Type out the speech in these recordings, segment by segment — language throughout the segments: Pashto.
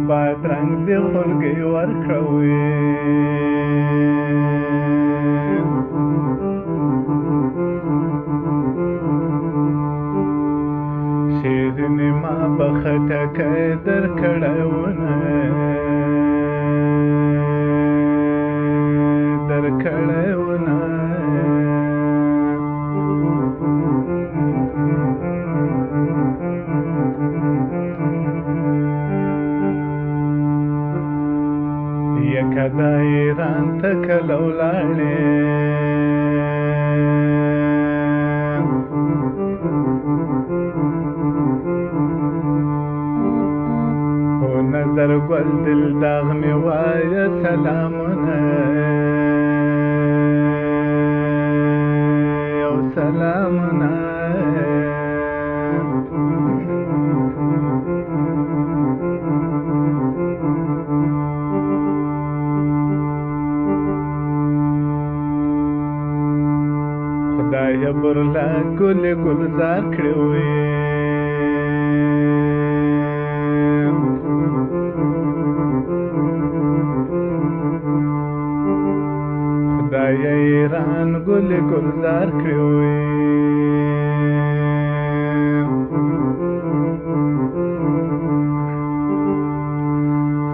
بادرنګ دې خولګۍ ورکوي شیرینې ما به خټکی درکړونه یکه د ایران ته کله ولاړې هو نظر ګل دلداغ مې وایه سلامونه یو سلامونه خدایه برلا ګلې ګلزار کړې وې خدایه ایران ګلې ګلزار کړې وې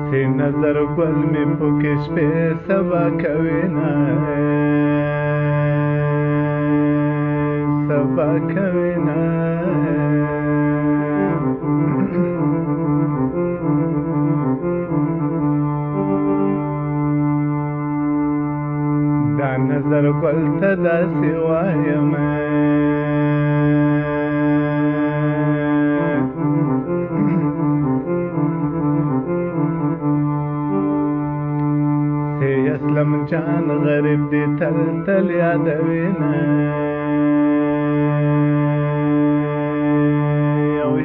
سي نظر ګل مې پکې شپې سبا کوي نه سبا کوي نه دا نظر ګل ته داسې وایم سي اسلم جان غریب دې تل تل یادوي نه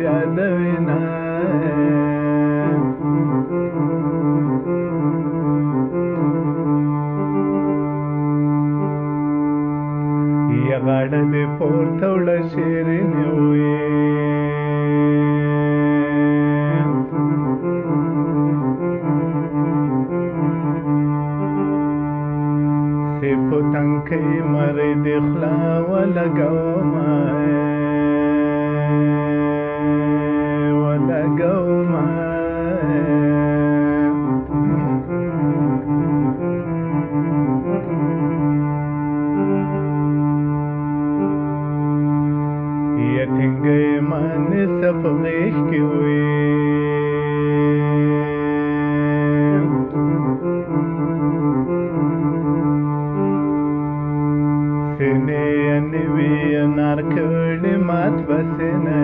یادوي نه یا غاړه دې پورته وړه شیرینې وې سي په تنکۍ مرۍ دې خوله ولګومه ټینګې مانې په غېږ کې وې سینې یې نوي انار کړې مات بسې نه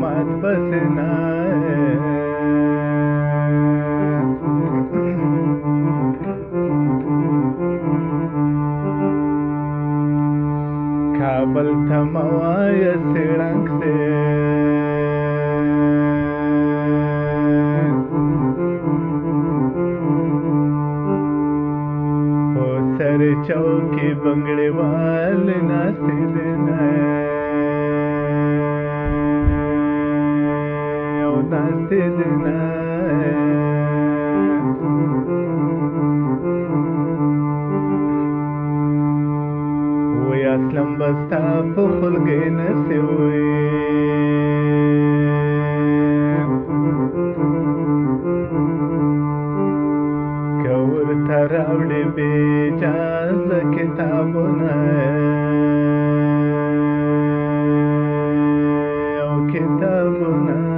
مات بسې نه کابل ته مه وایه څېړنګ دی په سرې چوکې بنګړېوالې ناستې دي نه او ناستې دي نه اسلم بستا په خلګۍ نسې وې که ورته راوړې بې اجازه کتابونه او کتابونه